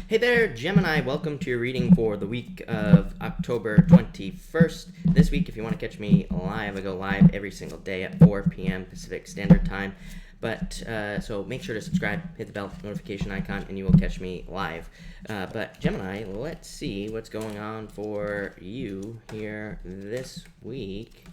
Hey there, Gemini. Welcome to your reading for the week of October 21st. This week, if you want to catch me live, I go live every single day at 4 p.m. Pacific Standard Time. So make sure to subscribe, hit the bell notification icon, and you will catch me live. But Gemini, let's see what's going on for you here this week.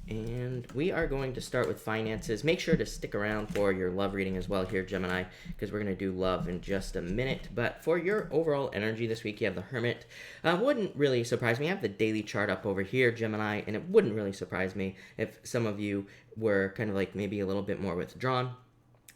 And we are going to start with finances. Make sure to stick around for your love reading as well here, Gemini, because we're going to do love in just a minute. But for your overall energy this week, you have the Hermit. Wouldn't really surprise me. I have the daily chart up over here, Gemini, and it wouldn't really surprise me if some of you were kind of like maybe a little bit more withdrawn,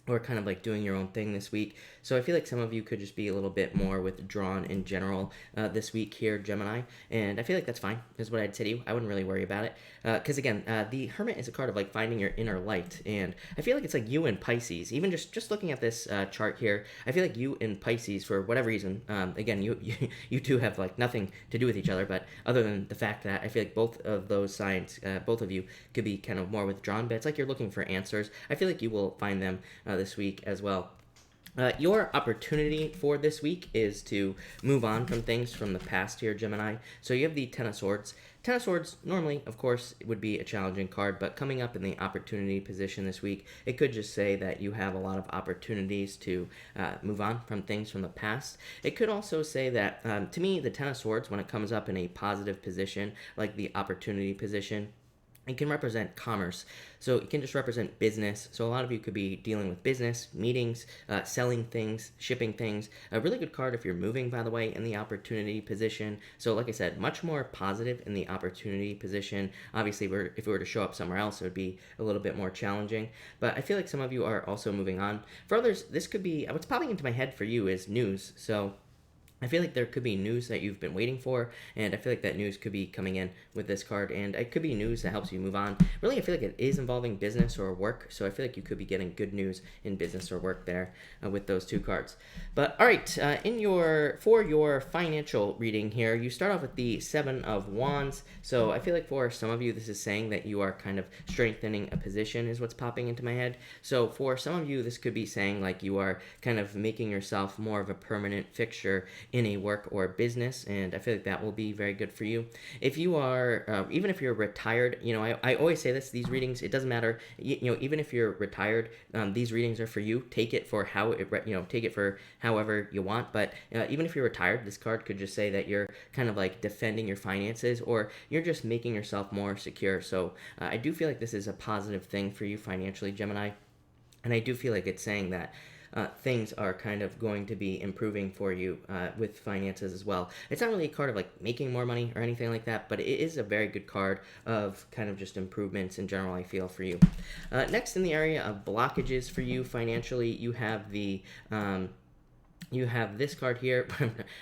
or kind of like doing your own thing this week. So I feel like some of you could just be a little bit more withdrawn in general this week here, Gemini. And I feel like that's fine, is what I'd say to you. I wouldn't really worry about it. Because again, the Hermit is a card of like finding your inner light. And I feel like it's like you and Pisces. Even just looking at this chart here, I feel like you and Pisces, for whatever reason, again, you two have like nothing to do with each other, but other than the fact that I feel like both of those signs, both of you could be kind of more withdrawn, but it's like you're looking for answers. I feel like you will find them this week as well. Your opportunity for this week is to move on from things from the past here, Gemini. So you have the Ten of Swords. Ten of Swords, normally, of course, it would be a challenging card, but coming up in the opportunity position this week, it could just say that you have a lot of opportunities to move on from things from the past. It could also say that, to me, the Ten of Swords, when it comes up in a positive position, like the opportunity position, it can represent commerce. So it can just represent business. So a lot of you could be dealing with business, meetings, selling things, shipping things. A really good card if you're moving, by the way, in the opportunity position. So like I said, much more positive in the opportunity position. Obviously, if we were to show up somewhere else, it would be a little bit more challenging. But I feel like some of you are also moving on. For others, this could be, what's popping into my head for you is news. So I feel like there could be news that you've been waiting for, and I feel like that news could be coming in with this card, and it could be news that helps you move on. Really, I feel like it is involving business or work, so I feel like you could be getting good news in business or work there with those two cards. But all right, for your financial reading here, you start off with the Seven of Wands. So I feel like for some of you, this is saying that you are kind of strengthening a position is what's popping into my head. So for some of you, this could be saying like you are kind of making yourself more of a permanent fixture in a work or business, and I feel like that will be very good for you. If you are, even if you're retired, I always say this, these readings, it doesn't matter, even if you're retired, these readings are for you. Take it for take it for however you want, but even if you're retired, this card could just say that you're kind of like defending your finances, or you're just making yourself more secure. So I do feel like this is a positive thing for you financially, Gemini, and I do feel like it's saying that things are kind of going to be improving for you with finances as well. It's not really a card of like making more money or anything like that, but it is a very good card of kind of just improvements in general, I feel, for you. Next, in the area of blockages for you financially, you have this card here.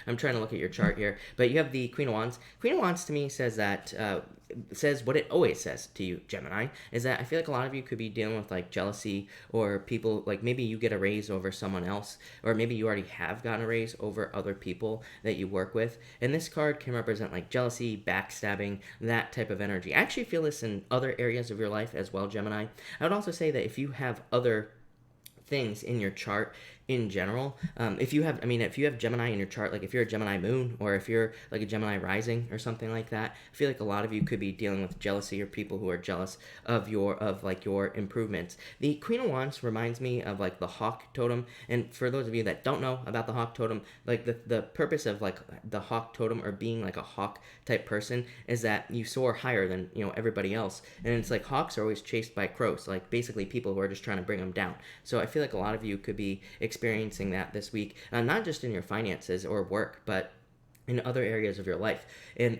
I'm trying to look at your chart here, but you have the Queen of Wands. Queen of Wands to me says that says what it always says to you, Gemini, is that I feel like a lot of you could be dealing with like jealousy, or people like maybe you get a raise over someone else, or maybe you already have gotten a raise over other people that you work with. And this card can represent like jealousy, backstabbing, that type of energy. I actually feel this in other areas of your life as well, Gemini. I would also say that if you have other things in your chart in general, if you have Gemini in your chart, like if you're a Gemini moon, or if you're like a Gemini rising or something like that, I feel like a lot of you could be dealing with jealousy, or people who are jealous of your improvements. The Queen of Wands reminds me of like the hawk totem, and for those of you that don't know about the hawk totem, like the purpose of like the hawk totem, or being like a hawk type person, is that you soar higher than everybody else, and it's like hawks are always chased by crows, like basically people who are just trying to bring them down. So I feel like a lot of you could be experiencing that this week, not just in your finances or work, but in other areas of your life. And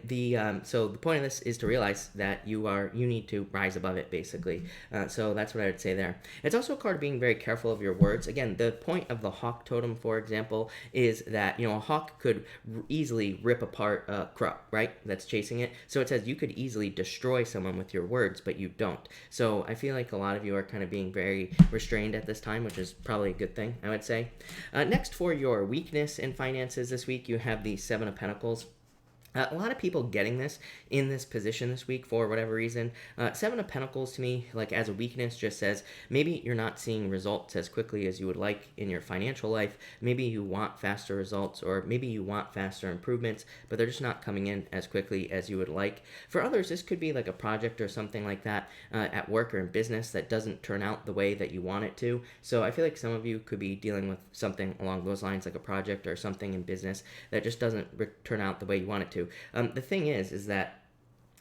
so the point of this is to realize that you need to rise above it, basically. So that's what I would say there. It's also a card of being very careful of your words. Again, the point of the hawk totem, for example, is that a hawk could easily rip apart a crow, right, that's chasing it. So it says you could easily destroy someone with your words, but you don't. So I feel like a lot of you are kind of being very restrained at this time, which is probably a good thing, I would say. Next, for your weakness in finances this week, you have the Seven of Pentacles. A lot of people getting this in this position this week for whatever reason. Seven of Pentacles to me, like as a weakness, just says maybe you're not seeing results as quickly as you would like in your financial life. Maybe you want faster results, or maybe you want faster improvements, but they're just not coming in as quickly as you would like. For others, this could be like a project or something like that at work or in business that doesn't turn out the way that you want it to. So I feel like some of you could be dealing with something along those lines, like a project or something in business that just doesn't turn out the way you want it to. The thing is that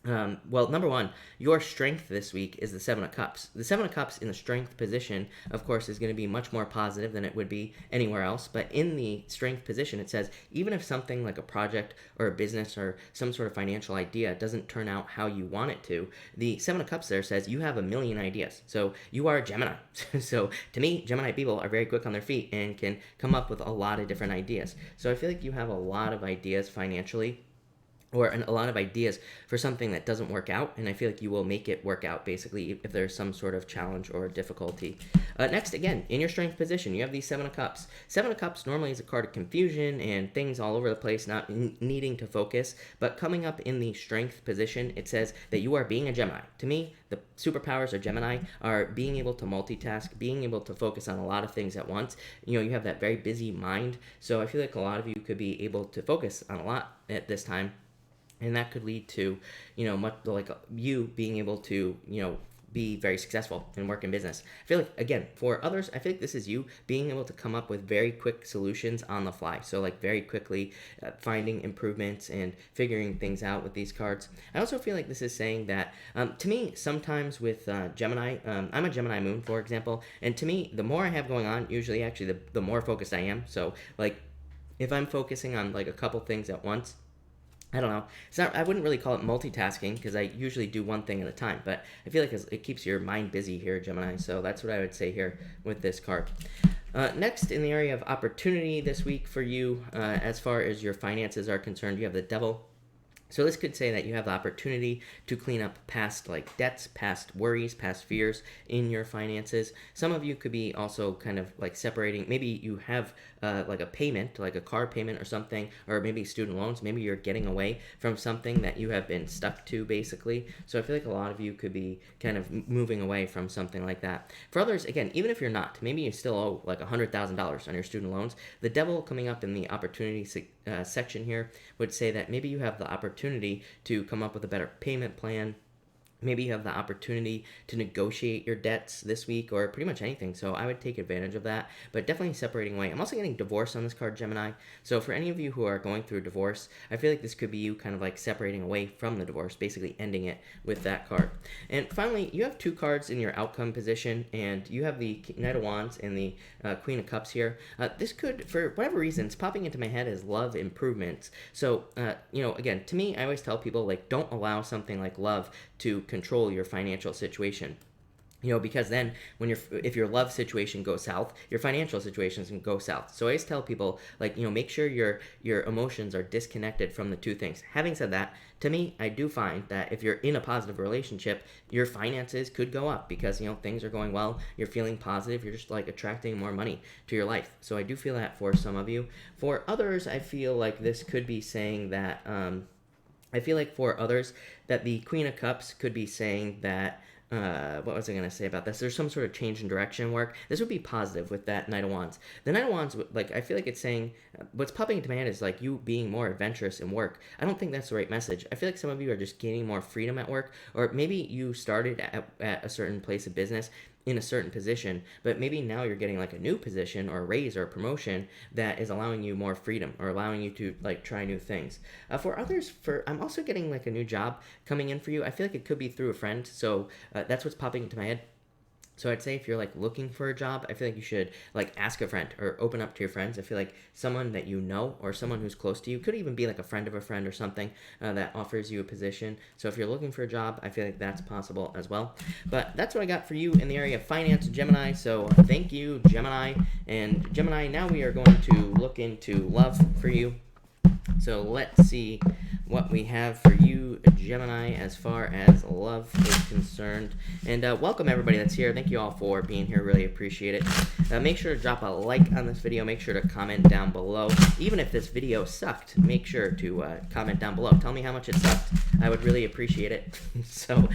well, number one, your strength this week is the Seven of Cups. The Seven of Cups in the strength position, of course, is going to be much more positive than it would be anywhere else. But in the strength position, it says even if something like a project or a business or some sort of financial idea doesn't turn out how you want it to, the Seven of Cups there says you have a million ideas. So you are a Gemini. So to me, Gemini people are very quick on their feet and can come up with a lot of different ideas. So I feel like you have a lot of ideas financially, or a lot of ideas for something that doesn't work out, and I feel like you will make it work out, basically, if there's some sort of challenge or difficulty. Next, again, in your strength position, you have the Seven of Cups. Seven of Cups normally is a card of confusion and things all over the place, not needing to focus, but coming up in the strength position, it says that you are being a Gemini. To me, the superpowers of Gemini are being able to multitask, being able to focus on a lot of things at once. You know, you have that very busy mind, so I feel like a lot of you could be able to focus on a lot at this time. And that could lead to, you know, much like you being able to, you know, be very successful in work and business. I feel like, again, for others, I feel like this is you being able to come up with very quick solutions on the fly. So like very quickly finding improvements and figuring things out with these cards. I also feel like this is saying that, to me, sometimes with Gemini, I'm a Gemini moon, for example, and to me, the more I have going on, usually actually the more focused I am. So like if I'm focusing on like a couple things at once, I don't know. It's not. I wouldn't really call it multitasking because I usually do one thing at a time. But I feel like it keeps your mind busy here, Gemini. So that's what I would say here with this card. Next, in the area of opportunity this week for you, as far as your finances are concerned, you have the Devil. So this could say that you have the opportunity to clean up past like debts, past worries, past fears in your finances. Some of you could be also kind of like separating. Maybe you have like a payment, like a car payment or something, or maybe student loans. Maybe you're getting away from something that you have been stuck to, basically. So I feel like a lot of you could be kind of moving away from something like that. For others, again, even if you're not, maybe you still owe like $100,000 on your student loans. The Devil coming up in the opportunity section here would say that maybe you have the opportunity to come up with a better payment plan. Maybe you have the opportunity to negotiate your debts this week, or pretty much anything. So I would take advantage of that, but definitely separating away. I'm also getting divorce on this card, Gemini. So for any of you who are going through divorce, I feel like this could be you kind of like separating away from the divorce, basically ending it with that card. And finally, you have two cards in your outcome position, and you have the Knight of Wands and the Queen of Cups here. This could, for whatever reason, it's popping into my head as love improvements. So, you know, again, to me, I always tell people, like, don't allow something like love to control your financial situation. You know, because then when if your love situation goes south, your financial situations can go south. So I always tell people, like, you know, make sure your emotions are disconnected from the two things. Having said that, to me, I do find that if you're in a positive relationship, your finances could go up because, you know, things are going well, you're feeling positive, you're just like attracting more money to your life. So I do feel that for some of you. For others, I feel like this could be saying that, I feel like for others that the Queen of Cups could be saying that, what was I going to say about this? There's some sort of change in direction work. This would be positive with that Knight of Wands. The Knight of Wands, like, I feel like it's saying, what's popping into my head is like you being more adventurous in work. I don't think that's the right message. I feel like some of you are just gaining more freedom at work, or maybe you started at a certain place of business in a certain position, but maybe now you're getting like a new position or a raise or a promotion that is allowing you more freedom or allowing you to like try new things. For others, I'm also getting like a new job coming in for you. I feel like it could be through a friend, so that's what's popping into my head. So I'd say if you're like looking for a job, I feel like you should like ask a friend or open up to your friends. I feel like someone that you know or someone who's close to you, could even be like a friend of a friend or something that offers you a position. So if you're looking for a job, I feel like that's possible as well. But that's what I got for you in the area of finance, Gemini. So thank you, Gemini. And Gemini, now we are going to look into love for you. So let's see what we have for you, Gemini, as far as love is concerned. And welcome everybody that's here. Thank you all for being here. Really appreciate it. Make sure to drop a like on this video. Make sure to comment down below. Even if this video sucked, make sure to comment down below. Tell me how much it sucked. I would really appreciate it. So,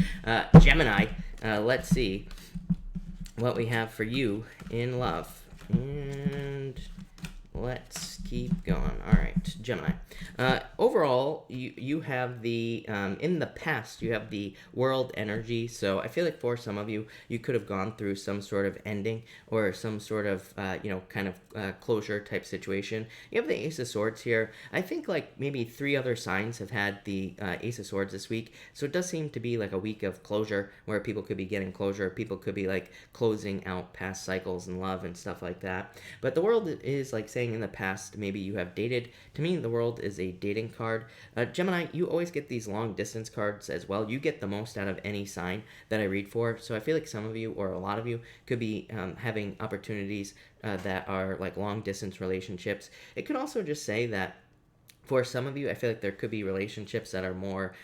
Gemini, let's see what we have for you in love. And let's keep going. All right, Gemini. Overall, you have the, in the past, you have the world energy. So I feel like for some of you, you could have gone through some sort of ending or some sort of, kind of closure type situation. You have the Ace of Swords here. I think like maybe 3 other signs have had the Ace of Swords this week. So it does seem to be like a week of closure where people could be getting closure. People could be like closing out past cycles in love and stuff like that. But the world is like saying in the past, maybe you have dated. To me, the world is a dating card. Gemini, you always get these long distance cards as well. You get the most out of any sign that I read for. So I feel like some of you or a lot of you could be having opportunities that are like long distance relationships. It could also just say that for some of you, I feel like there could be relationships that are more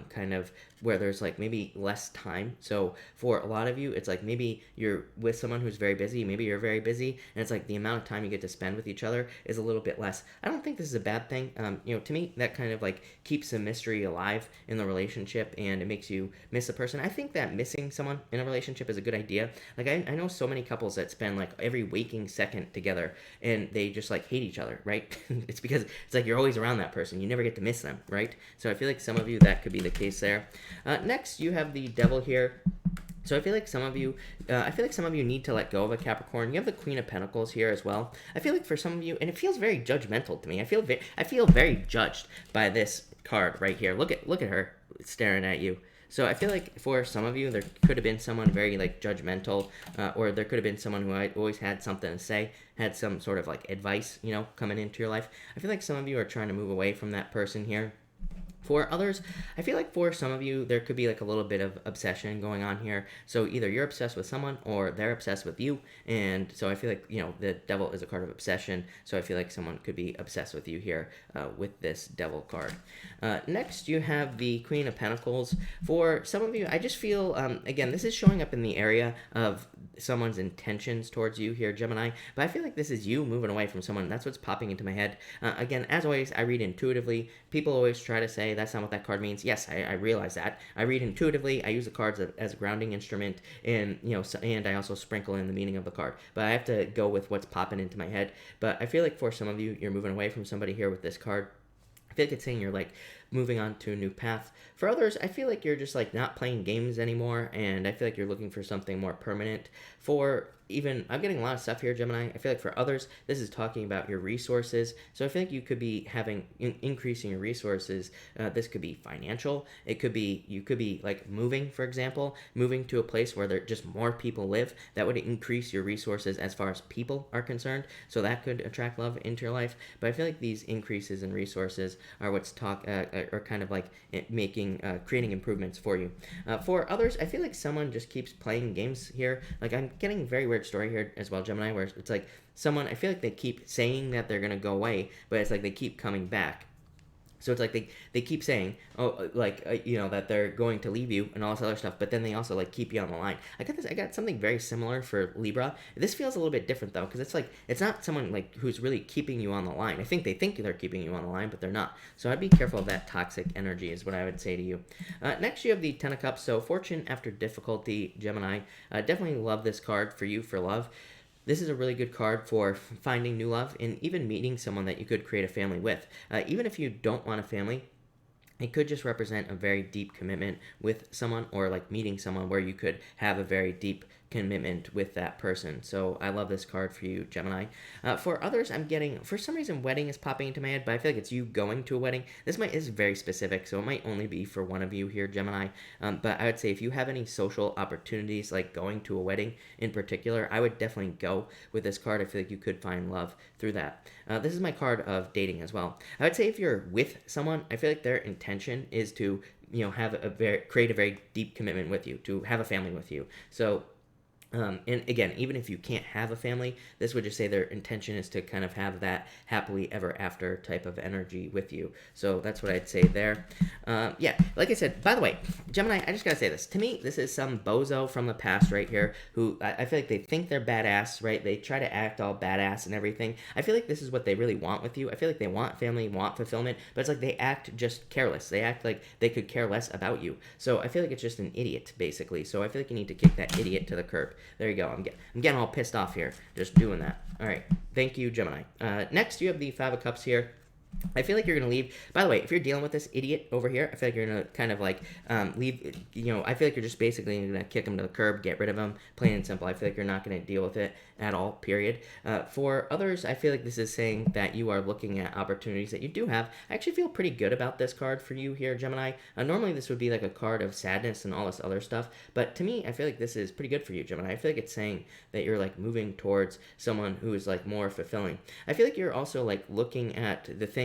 kind of where there's like maybe less time. So for a lot of you, it's like maybe you're with someone who's very busy, maybe you're very busy, and it's like the amount of time you get to spend with each other is a little bit less. I don't think this is a bad thing. To me, that kind of like keeps the mystery alive in the relationship and it makes you miss a person. I think that missing someone in a relationship is a good idea. Like I know so many couples that spend like every waking second together and they just like hate each other, right? It's because it's like you're always around that person. You never get to miss them, right? So I feel like some of you, that could be the case there. Next, you have the Devil here. So I feel like some of you, need to let go of a Capricorn. You have the Queen of Pentacles here as well. I feel like for some of you, and it feels very judgmental to me. I feel very judged by this card right here. Look at her staring at you. So I feel like for some of you, there could have been someone very like judgmental, or there could have been someone who always had something to say, had some sort of like advice, coming into your life. I feel like some of you are trying to move away from that person here. For others, I feel like for some of you, there could be like a little bit of obsession going on here. So either you're obsessed with someone or they're obsessed with you. And so I feel like, the Devil is a card of obsession. So I feel like someone could be obsessed with you here with this Devil card. Next, you have the Queen of Pentacles. For some of you, I just feel, again, this is showing up in the area of someone's intentions towards you here, Gemini. But I feel like this is you moving away from someone. That's what's popping into my head. Again, as always, I read intuitively. People always try to say, that's not what that card means. Yes, I realize that. I read intuitively. I use the cards as a grounding instrument, and and I also sprinkle in the meaning of the card. But I have to go with what's popping into my head. But I feel like for some of you, you're moving away from somebody here with this card. I feel like it's saying you're like moving on to a new path. For others, I feel like you're just like not playing games anymore, and I feel like you're looking for something more permanent. For even, I'm getting a lot of stuff here, Gemini. I feel like for others, this is talking about your resources. So I feel like you could be having increasing your resources. This could be financial. It could be, you could be like moving, for example, moving to a place where there just more people live. That would increase your resources as far as people are concerned. So that could attract love into your life. But I feel like these increases in resources are what's are kind of like creating improvements for you. For others, I feel like someone just keeps playing games here. Like I'm getting a very weird story here as well, Gemini, where it's like someone, I feel like they keep saying that they're gonna go away, but it's like they keep coming back. So it's like they keep saying, that they're going to leave you and all this other stuff, but then they also like keep you on the line. I got something very similar for Libra. This feels a little bit different though, because it's like it's not someone like who's really keeping you on the line. I think they think they're keeping you on the line, but they're not. So I'd be careful of that toxic energy is what I would say to you. Next, you have the Ten of Cups. So fortune after difficulty, Gemini. Definitely love this card for you for love. This is a really good card for finding new love and even meeting someone that you could create a family with. Even if you don't want a family, it could just represent a very deep commitment with someone, or like meeting someone where you could have a very deep commitment with that person. So I love this card for you, Gemini. For others, I'm getting, for some reason, wedding is popping into my head, but I feel like it's you going to a wedding. This is very specific, so it might only be for one of you here, Gemini. But I would say if you have any social opportunities, like going to a wedding in particular, I would definitely go with this card. I feel like you could find love through that. This is my card of dating as well. I would say if you're with someone, I feel like their intention is to, have create a very deep commitment with you, to have a family with you. So And again, even if you can't have a family, this would just say their intention is to kind of have that happily ever after type of energy with you. So that's what I'd say there. Yeah, like I said, by the way, Gemini, I just gotta say this. To me, this is some bozo from the past right here who I feel like they think they're badass, right? They try to act all badass and everything. I feel like this is what they really want with you. I feel like they want family, want fulfillment, but it's like they act just careless. They act like they could care less about you. So I feel like it's just an idiot, basically. So I feel like you need to kick that idiot to the curb. There you go. I'm getting all pissed off here just doing that. All right. Thank you, Gemini. Next, you have the Five of Cups here. I feel like you're going to leave. By the way, if you're dealing with this idiot over here, I feel like you're going to kind of like leave, I feel like you're just basically going to kick him to the curb, get rid of him, plain and simple. I feel like you're not going to deal with it at all, period. For others, I feel like this is saying that you are looking at opportunities that you do have. I actually feel pretty good about this card for you here, Gemini. Normally, this would be like a card of sadness and all this other stuff, but to me, I feel like this is pretty good for you, Gemini. I feel like it's saying that you're like moving towards someone who is like more fulfilling. I feel like you're also like looking at the things.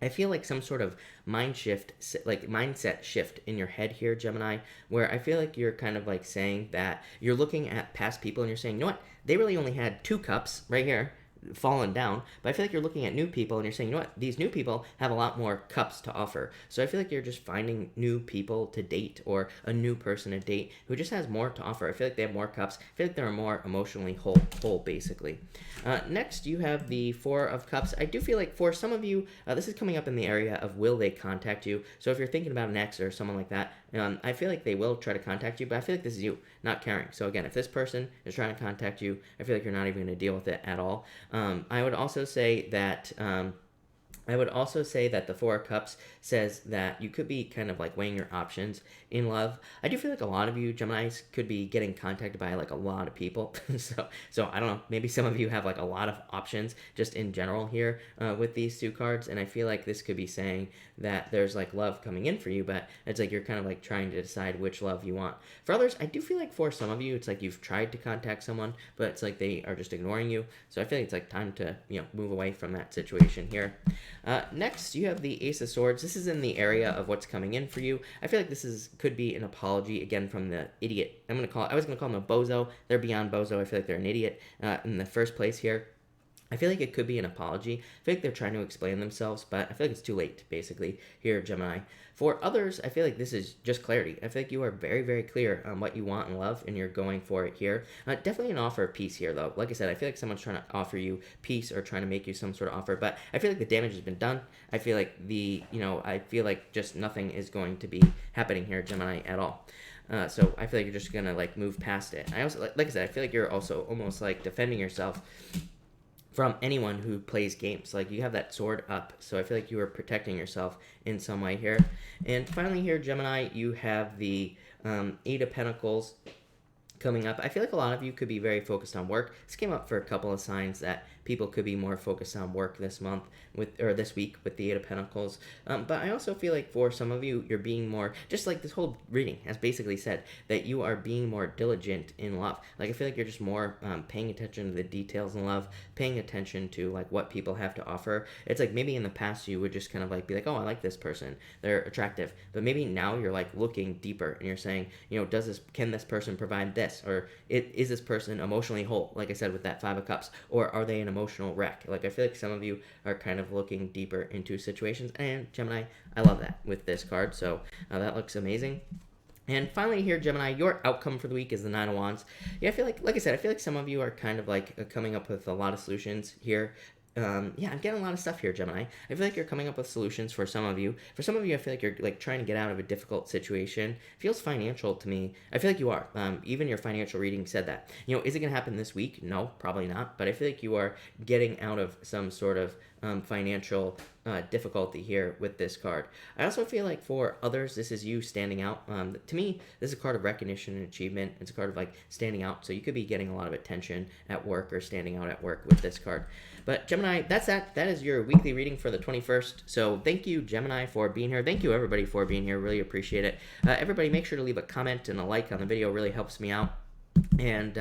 I feel like some sort of mindset shift in your head here, Gemini, where I feel like you're kind of like saying that you're looking at past people and you're saying, you know what, they really only had 2 cups right here fallen down, but I feel like you're looking at new people and you're saying, you know what, these new people have a lot more cups to offer. So I feel like you're just finding new people to date or a new person to date who just has more to offer. I feel like they have more cups. I feel like they're more emotionally whole basically. Next, you have the Four of Cups. I do feel like for some of you, this is coming up in the area of will they contact you. So if you're thinking about an ex or someone like that, I feel like they will try to contact you, but I feel like this is you not caring. So again, if this person is trying to contact you, I feel like you're not even going to deal with it at all. I would also say that the Four of Cups says that you could be kind of like weighing your options in love. I do feel like a lot of you Geminis could be getting contacted by like a lot of people. so I don't know, maybe some of you have like a lot of options just in general here with these 2 cards, and I feel like this could be saying that there's like love coming in for you, but it's like you're kind of like trying to decide which love you want. For others, I do feel like for some of you, it's like you've tried to contact someone, but it's like they are just ignoring you. So I feel like it's like time to move away from that situation here. Next, you have the Ace of Swords. This is in the area of what's coming in for you. I feel like this could be an apology, again, from the idiot. I was going to call him a bozo. They're beyond bozo. I feel like they're an idiot in the first place here. I feel like it could be an apology. I feel like they're trying to explain themselves, but I feel like it's too late, basically, here, Gemini. For others, I feel like this is just clarity. I feel like you are very, very clear on what you want in love, and you're going for it here. Definitely an offer of peace here, though. Like I said, I feel like someone's trying to offer you peace or trying to make you some sort of offer, but I feel like the damage has been done. I feel like I feel like just nothing is going to be happening here, Gemini, at all. So I feel like you're just going to, like, move past it. I also, like I said, I feel like you're also almost, like, defending yourself from anyone who plays games. Like, you have that sword up, so I feel like you are protecting yourself in some way here. And finally here, Gemini, you have the 8 of Pentacles coming up. I feel like a lot of you could be very focused on work. This came up for a couple of signs that people could be more focused on work this week with the 8 of Pentacles. But I also feel like for some of you, you're being more, just like this whole reading has basically said, that you are being more diligent in love. Like, I feel like you're just more paying attention to the details in love, paying attention to like what people have to offer. It's like maybe in the past you would just kind of like be like, oh, I like this person, they're attractive. But maybe now you're like looking deeper and you're saying, can this person provide this? Or is this person emotionally whole? Like I said with that 5 of Cups, or are they an emotional wreck? Like, I feel like some of you are kind of looking deeper into situations, and Gemini, I love that with this card, so that looks amazing. And finally here, Gemini, your outcome for the week is the 9 of Wands. Yeah, I feel like I said, I feel like some of you are kind of like coming up with a lot of solutions here. I'm getting a lot of stuff here, Gemini. I feel like you're coming up with solutions for some of you. For some of you, I feel like you're like trying to get out of a difficult situation. It feels financial to me. I feel like you are. Even your financial reading said that. Is it going to happen this week? No, probably not. But I feel like you are getting out of some sort of financial difficulty here with this card. I also feel like for others, this is you standing out. To me, this is a card of recognition and achievement. It's a card of like standing out. So you could be getting a lot of attention at work or standing out at work with this card. But Gemini, that's that. That is your weekly reading for the 21st. So thank you, Gemini, for being here. Thank you, everybody, for being here. Really appreciate it. Everybody, make sure to leave a comment and a like on the video. It really helps me out. And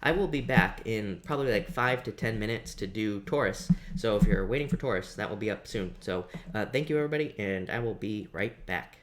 I will be back in probably like 5 to 10 minutes to do Taurus. So if you're waiting for Taurus, that will be up soon. So thank you, everybody, and I will be right back.